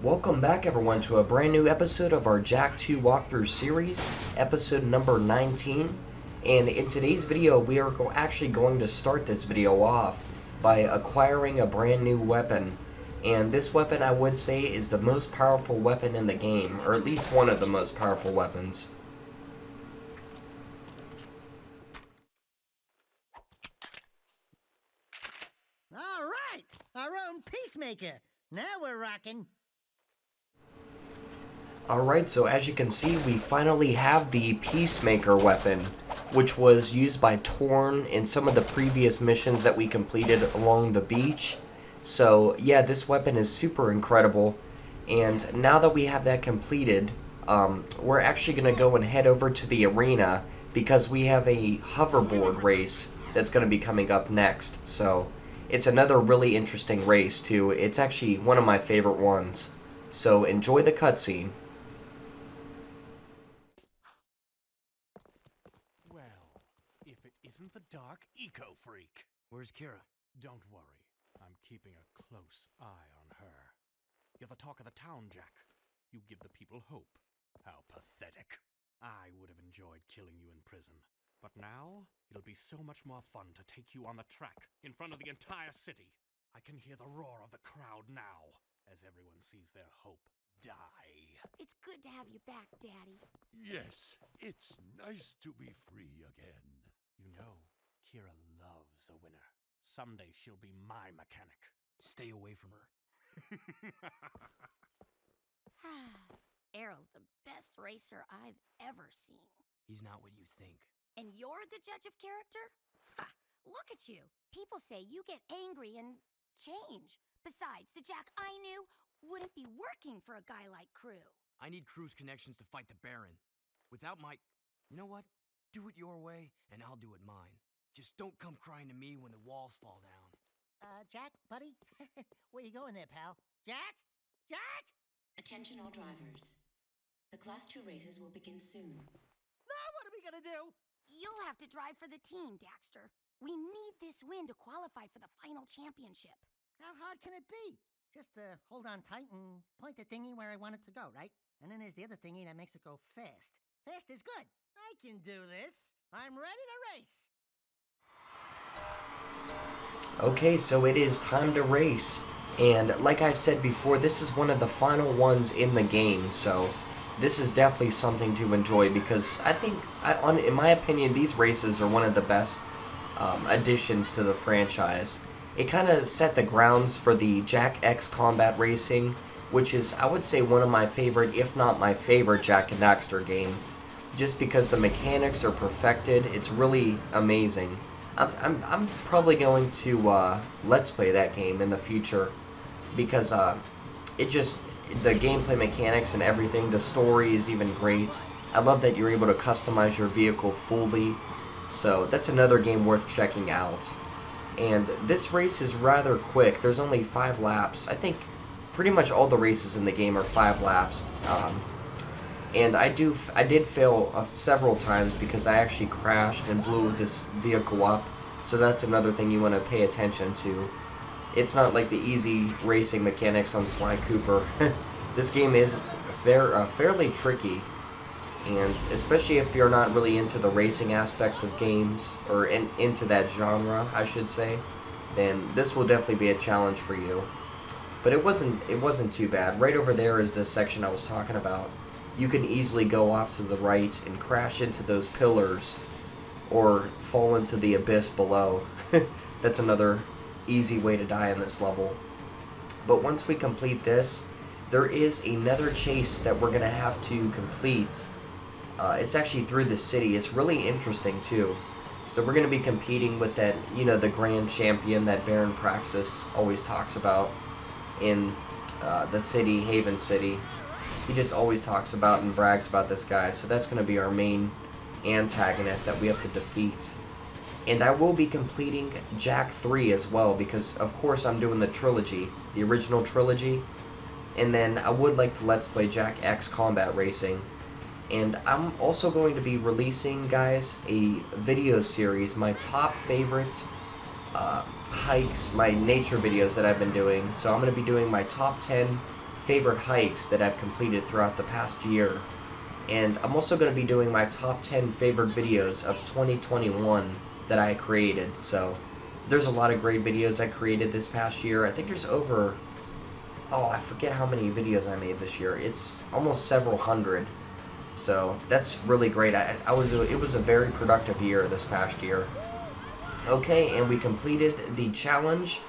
Welcome back everyone to a brand new episode of our Jak 2 walkthrough series, episode number 19. And in today's video, we are actually going to start this video off by acquiring a brand new weapon. And this weapon, I would say, is the most powerful weapon in the game, or at least one of the most powerful weapons. All right, our own Peacemaker. Now we're rocking. Alright, so as you can see, we finally have the Peacemaker weapon, which was used by Torn in some of the previous missions that we completed along the beach. So yeah, this weapon is super incredible, and now that we have that completed, we're actually going to go and head over to the arena because we have a hoverboard race that's going to be coming up next. So it's another really interesting race too. It's actually one of my favorite ones. So enjoy the cutscene. Isn't the dark eco-freak? Where's Kira? Don't worry, I'm keeping a close eye on her. You're the talk of the town, Jak. You give the people hope. How pathetic. I would have enjoyed killing you in prison, but now it'll be so much more fun to take you on the track in front of the entire city. I can hear the roar of the crowd now, as everyone sees their hope die. It's good to have you back, Daddy. Yes, it's nice to be free again. You know, Kira loves a winner. Someday she'll be my mechanic. Stay away from her. Errol's the best racer I've ever seen. He's not what you think. And you're the judge of character? Ha! Look at you. People say you get angry and change. Besides, the Jak I knew wouldn't be working for a guy like Crew. I need Crew's connections to fight the Baron. Without my... You know what? Do it your way, and I'll do it mine. Just don't come crying to me when the walls fall down. Jak, buddy? Where you going there, pal? Jak? Jak? Attention all drivers. The Class 2 races will begin soon. Now what are we gonna do? You'll have to drive for the team, Daxter. We need this win to qualify for the final championship. How hard can it be? Just hold on tight and point the thingy where I want it to go, right? And then there's the other thingy that makes it go fast. Fast is good. I can do this. I'm ready to race. Okay, so it is time to race. And like I said before, this is one of the final ones in the game, so this is definitely something to enjoy because I think, in my opinion, these races are one of the best additions to the franchise. It kind of set the grounds for the Jak X Combat Racing, which is, I would say, one of my favorite, if not my favorite, Jak and Daxter game. Just because the mechanics are perfected, it's really amazing. I'm probably going to let's play that game in the future because the gameplay mechanics and everything, the story is even great. I love that you're able to customize your vehicle fully, so that's another game worth checking out. And this race is rather quick. There's only 5 laps. I think pretty much all the races in the game are 5 laps. And I did fail several times because I actually crashed and blew this vehicle up. So that's another thing you want to pay attention to. It's not like the easy racing mechanics on Sly Cooper. This game is fairly tricky. And especially if you're not really into the racing aspects of games, or into that genre, I should say, then this will definitely be a challenge for you. But it wasn't too bad. Right over there is the section I was talking about. You can easily go off to the right and crash into those pillars or fall into the abyss below. That's another easy way to die in this level. But once we complete this, there is another chase that we're going to have to complete. It's actually through the city. It's really interesting too. So we're going to be competing with that, the grand champion that Baron Praxis always talks about in the city, Haven City. He just always talks about and brags about this guy, so that's going to be our main antagonist that we have to defeat. And I will be completing Jak 3 as well, because of course I'm doing the trilogy, the original trilogy, and then I would like to Let's Play Jak X Combat Racing. And I'm also going to be releasing, guys, a video series, my top favorite hikes, my nature videos that I've been doing. So I'm going to be doing my top 10 favorite hikes that I've completed throughout the past year. And I'm also going to be doing my top 10 favorite videos of 2021 that I created. So there's a lot of great videos I created this past year. I think there's over, I forget how many videos I made this year. It's almost several hundred. So that's really great. It was a very productive year this past year. Okay, and we completed the challenge.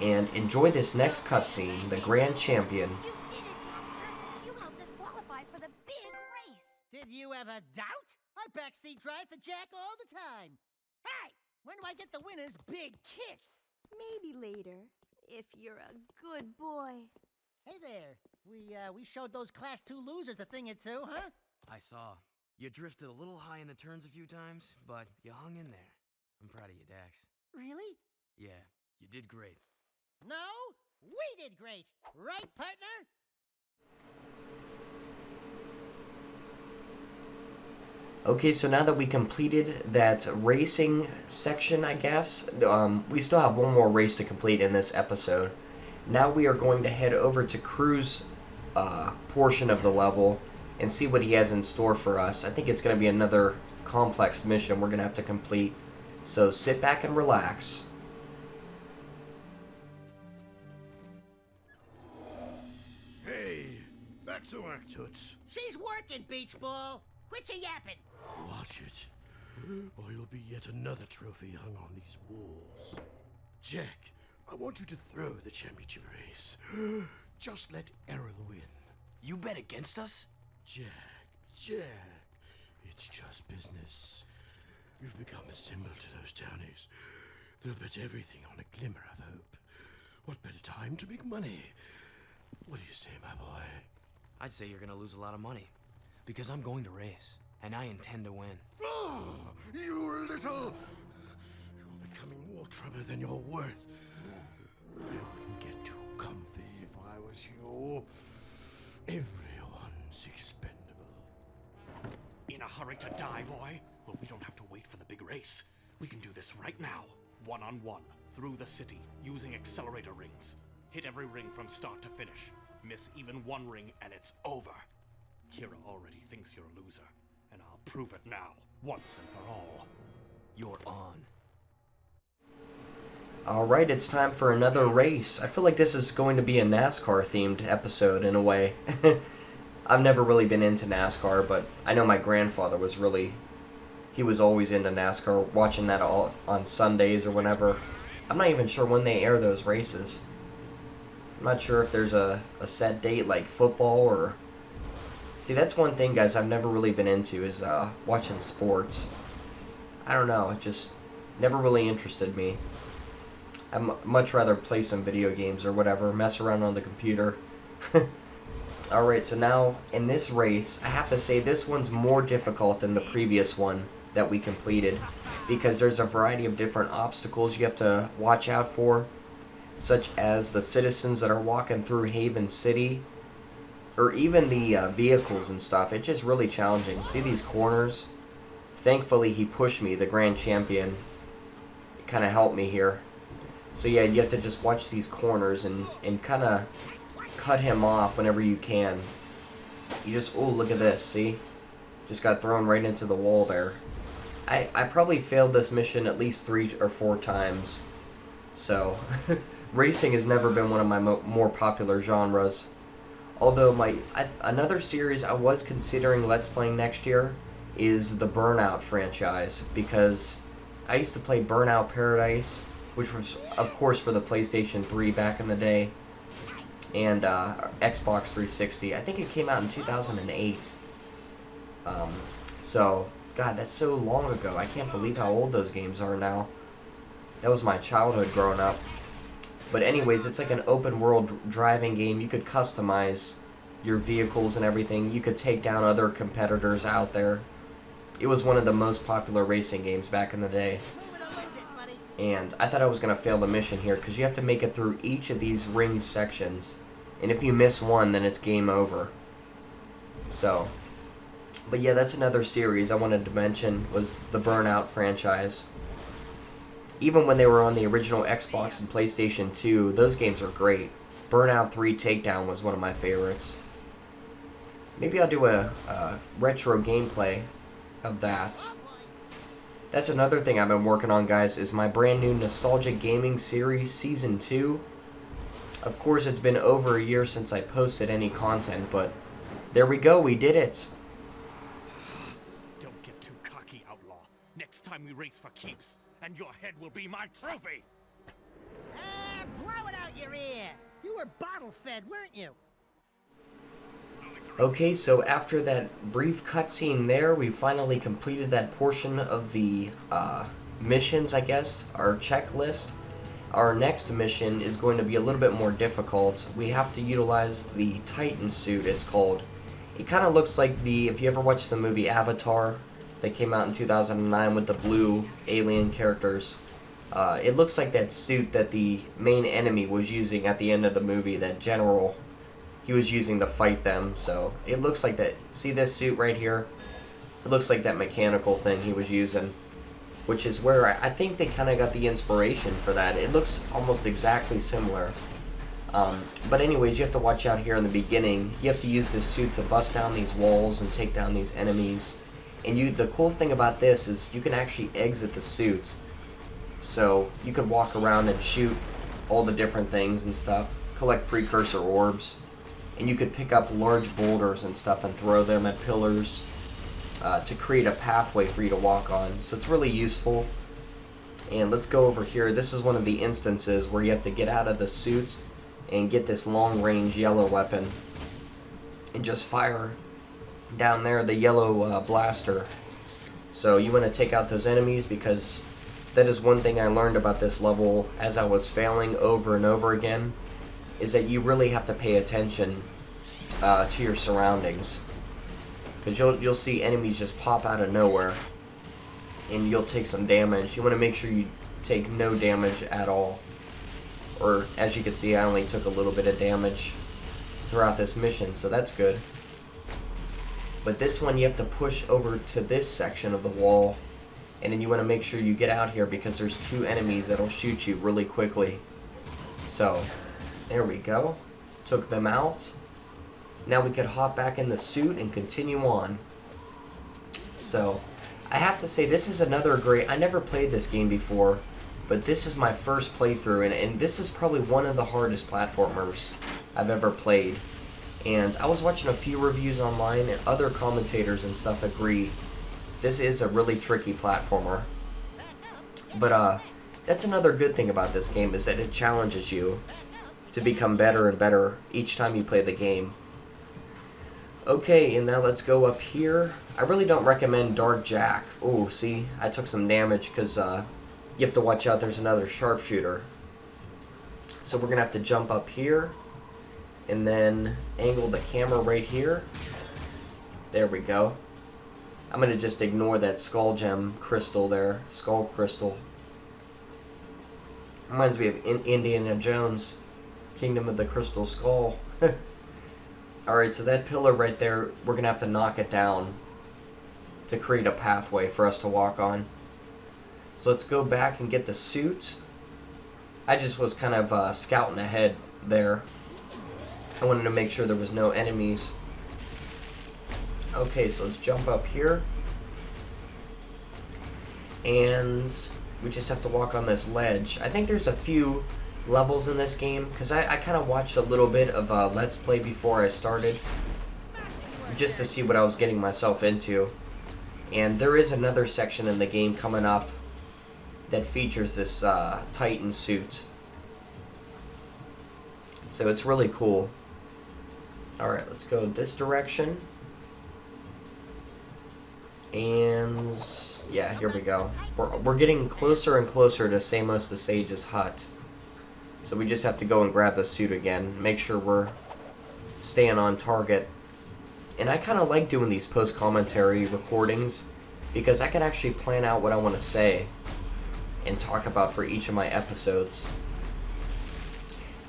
And enjoy this next cutscene, the Grand Champion. You did it, Dexter! You helped us qualify for the big race! Did you ever doubt? I backseat drive for Jack all the time. Hey, when do I get the winner's big kiss? Maybe later, if you're a good boy. Hey there. We showed those Class 2 losers a thing or two, huh? I saw. You drifted a little high in the turns a few times, but you hung in there. I'm proud of you, Dax. Really? Yeah, you did great. No, we did great. Right, partner? Okay, so now that we completed that racing section, I guess, we still have one more race to complete in this episode. Now we are going to head over to Crew's portion of the level and see what he has in store for us. I think it's going to be another complex mission we're going to have to complete. So sit back and relax. Hey, back to work, Toots. She's working, Beach Ball. Quit your yapping. Watch it, or you'll be yet another trophy hung on these walls. Jack, I want you to throw the championship race. Just let Errol win. You bet against us? Jack, it's just business. You've become a symbol to those townies. They'll bet everything on a glimmer of hope. What better time to make money? What do you say, my boy? I'd say you're gonna lose a lot of money. Because I'm going to race, and I intend to win. Oh, you little... You're becoming more trouble than you're worth. I wouldn't get too comfy if I was you. Everyone's expendable. In a hurry to die, boy? Well, we don't have to wait for the big race. We can do this right now. One-on-one, through the city, using accelerator rings. Hit every ring from start to finish. Miss even one ring and it's over. Kira already thinks you're a loser, and I'll prove it now, once and for all. You're on. Alright, it's time for another race. I feel like this is going to be a NASCAR-themed episode in a way. I've never really been into NASCAR, but I know my grandfather was really... He was always into NASCAR, watching that all on Sundays or whenever. I'm not even sure when they air those races. I'm not sure if there's a set date like football or... See, that's one thing, guys, I've never really been into is watching sports. I don't know, it just never really interested me. I'd much rather play some video games or whatever, mess around on the computer. Alright, so now in this race, I have to say this one's more difficult than the previous one that we completed because there's a variety of different obstacles you have to watch out for, such as the citizens that are walking through Haven City, or even the vehicles and stuff. It's just really challenging. See these corners? Thankfully he pushed me, the Grand Champion. It kind of helped me here. So yeah, you have to just watch these corners and kind of cut him off whenever you can. You just, oh, look at this, see? Just got thrown right into the wall there. I probably failed this mission at least 3 or 4 times. So, racing has never been one of my more popular genres. Although another series I was considering Let's Playing next year is the Burnout franchise, because I used to play Burnout Paradise, which was, of course, for the PlayStation 3 back in the day, and Xbox 360. I think it came out in 2008. So, God, that's so long ago. I can't believe how old those games are now. That was my childhood growing up. But anyways, it's like an open world driving game. You could customize your vehicles and everything. You could take down other competitors out there. It was one of the most popular racing games back in the day. And I thought I was going to fail the mission here because you have to make it through each of these ringed sections. And if you miss one, then it's game over. So, but yeah, that's another series I wanted to mention, was the Burnout franchise. Even when they were on the original Xbox and PlayStation 2, those games are great. Burnout 3 Takedown was one of my favorites. Maybe I'll do a retro gameplay of that. That's another thing I've been working on, guys, is my brand new Nostalgic Gaming Series Season 2. Of course, it's been over a year since I posted any content, but there we go, we did it. Don't get too cocky, outlaw. Next time we race for keeps, and your head will be my trophy! Blow it out your ear! You were bottle-fed, weren't you? Okay, so after that brief cutscene there, we finally completed that portion of the missions, I guess, our checklist. Our next mission is going to be a little bit more difficult. We have to utilize the Titan suit, it's called. It kind of looks like if you ever watched the movie Avatar that came out in 2009 with the blue alien characters, it looks like that suit that the main enemy was using at the end of the movie, that general. He was using to fight them, so it looks like that. See this suit right here? It looks like that mechanical thing he was using, which is where I think they kind of got the inspiration for that. It looks almost exactly similar. But anyways, you have to watch out here in the beginning. You have to use this suit to bust down these walls and take down these enemies. And the cool thing about this is you can actually exit the suit. So you could walk around and shoot all the different things and stuff, collect precursor orbs. And you could pick up large boulders and stuff and throw them at pillars to create a pathway for you to walk on. So it's really useful. And let's go over here. This is one of the instances where you have to get out of the suit and get this long-range yellow weapon and just fire down there the yellow blaster. So you want to take out those enemies, because that is one thing I learned about this level as I was failing over and over again, is that you really have to pay attention to your surroundings, because you'll see enemies just pop out of nowhere and you'll take some damage. You want to make sure you take no damage at all, or as you can see, I only took a little bit of damage throughout this mission, so that's good. But this one you have to push over to this section of the wall, and then you want to make sure you get out here, because there's two enemies that'll shoot you really quickly. So there we go. Took them out. Now we could hop back in the suit and continue on. So I have to say, this is another great... I never played this game before, but this is my first playthrough, and this is probably one of the hardest platformers I've ever played. And I was watching a few reviews online, and other commentators and stuff agree this is a really tricky platformer. But that's another good thing about this game, is that it challenges you to become better and better each time you play the game. Okay, and now let's go up here. I really don't recommend Dark Jack. Oh, see, I took some damage because you have to watch out. There's another sharpshooter. So we're going to have to jump up here and then angle the camera right here. There we go. I'm going to just ignore that skull gem crystal there. Skull crystal. Reminds me of Indiana Jones. Kingdom of the Crystal Skull. Alright, so that pillar right there, we're going to have to knock it down to create a pathway for us to walk on. So let's go back and get the suit. I just was kind of scouting ahead there. I wanted to make sure there was no enemies. Okay, so let's jump up here. And we just have to walk on this ledge. I think there's a few levels in this game, because I kind of watched a little bit of Let's Play before I started, just to see what I was getting myself into. And there is another section in the game coming up that features this Titan suit. So it's really cool. Alright, let's go this direction. And yeah, here we go. We're getting closer and closer to Samos the Sage's hut. So we just have to go and grab the suit again. Make sure we're staying on target. And I kind of like doing these post-commentary recordings, because I can actually plan out what I want to say and talk about for each of my episodes.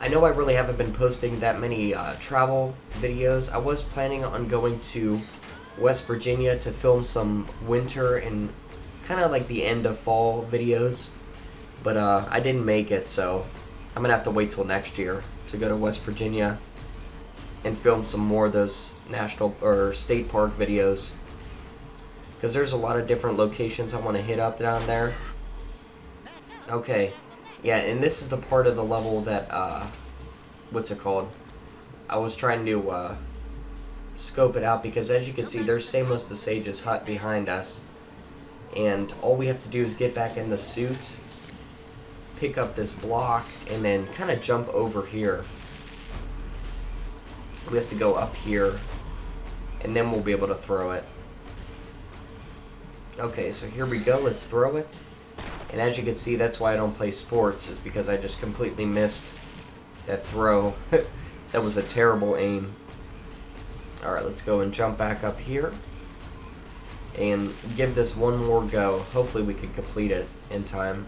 I know I really haven't been posting that many travel videos. I was planning on going to West Virginia to film some winter and kind of like the end of fall videos. But I didn't make it, so I'm going to have to wait till next year. to go to West Virginia and film some more of those national or state park videos, because there's a lot of different locations I want to hit up down there. Okay, yeah, and this is the part of the level that what's it called? I was trying to scope it out, because as you can see, there's Samos the Sage's hut behind us, and all we have to do is get back in the suit, pick up this block, and then kind of jump over here. We have to go up here, and then we'll be able to throw it. Okay, so here we go, let's throw it. And as you can see, that's why I don't play sports, is because I just completely missed that throw. That was a terrible aim. Alright, let's go and jump back up here and give this one more go. Hopefully we can complete it in time.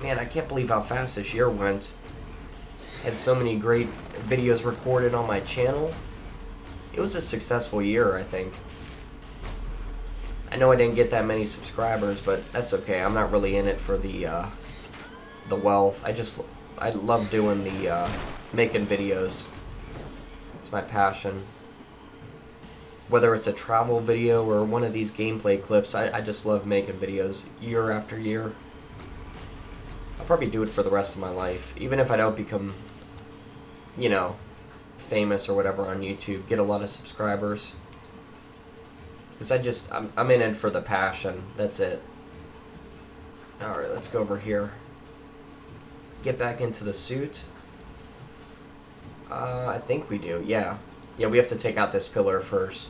Man, I can't believe how fast this year went. Had so many great videos recorded on my channel. It was a successful year, I think. I know I didn't get that many subscribers, but that's okay. I'm not really in it for the wealth. I love doing the making videos. It's my passion. Whether it's a travel video or one of these gameplay clips, I just love making videos year after year. I'll probably do it for the rest of my life, even if I don't become, you know, famous or whatever on YouTube, get a lot of subscribers. Because I'm in it for the passion. That's it. Alright, let's go over here. Get back into the suit. I think we do, yeah. Yeah, we have to take out this pillar first.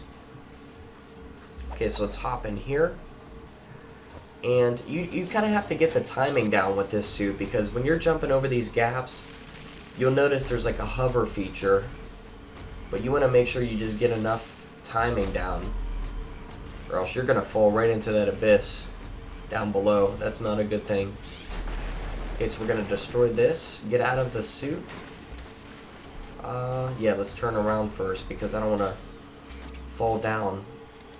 Okay, so let's hop in here. And you kind of have to get the timing down with this suit, because when you're jumping over these gaps, you'll notice there's like a hover feature. But you want to make sure you just get enough timing down, or else you're going to fall right into that abyss down below. That's not a good thing. Okay, so we're going to destroy this, get out of the suit. Yeah, let's turn around first, because I don't want to fall down.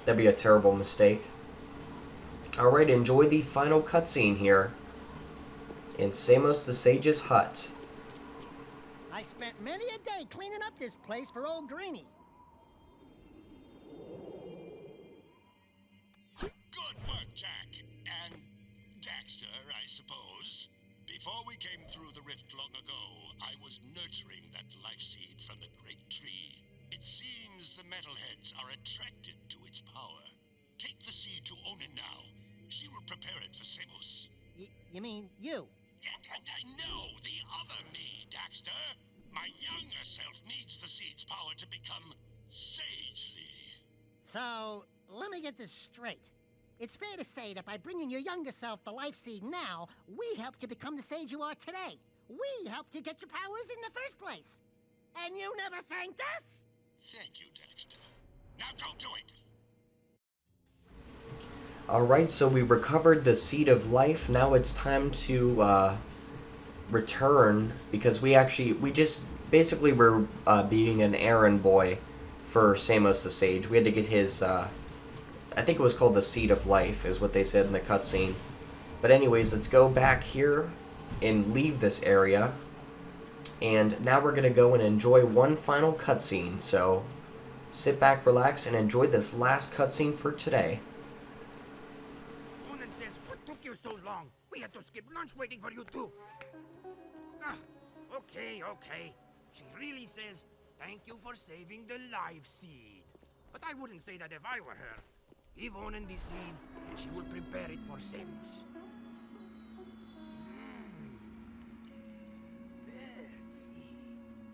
That'd be a terrible mistake. Alright, enjoy the final cutscene here in Samos the Sage's hut. I spent many a day cleaning up this place for old Greenie. Good work, Jack. And Daxter, I suppose. Before we came through the rift long ago, I was nurturing that life seed from the great tree. It seems the metalheads are attracted to its power. Take the seed to Onin now. She will prepare it for Samos. You mean you? No, the other me, Daxter. My younger self needs the seed's power to become sagely. So, let me get this straight. It's fair to say that by bringing your younger self the life seed now, we helped you become the sage you are today. We helped you get your powers in the first place. And you never thanked us? Thank you, Daxter. Now don't do it. Alright, so we recovered the Seed of Life. Now it's time to return, because we just basically were being an errand boy for Samos the Sage. We had to get his, I think it was called the Seed of Life, is what they said in the cutscene. But anyways, let's go back here and leave this area. And now we're going to go and enjoy one final cutscene. So sit back, relax, and enjoy this last cutscene for today. Onin says, what took you so long? We had to skip lunch waiting for you too. Okay. She really says, thank you for saving the life seed. But I wouldn't say that if I were her. Give Onin the seed, and she will prepare it for Samos. Let's see.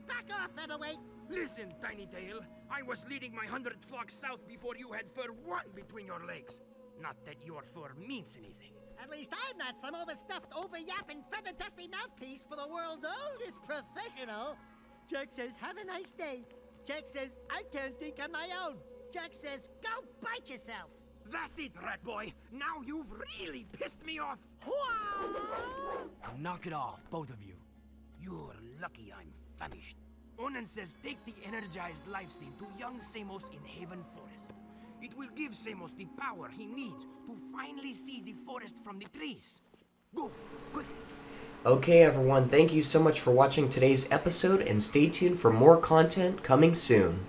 Back off, featherweight! Listen, Tiny Tail. I was leading my 100th flock south before you had fur one between your legs. Not that your fur means anything. At least I'm not some overstuffed, over-yapping, feather-dusty mouthpiece for the world's oldest professional. Jack says, have a nice day. Jack says, I can't think on my own. Jack says, go bite yourself. That's it, rat boy. Now you've really pissed me off. Knock it off, both of you. You're lucky I'm famished. Onin says take the energized life seed to young Samos in Haven Forest. It will give Samos the power he needs to finally see the forest from the trees. Go, quickly. Okay, everyone, thank you so much for watching today's episode, and stay tuned for more content coming soon.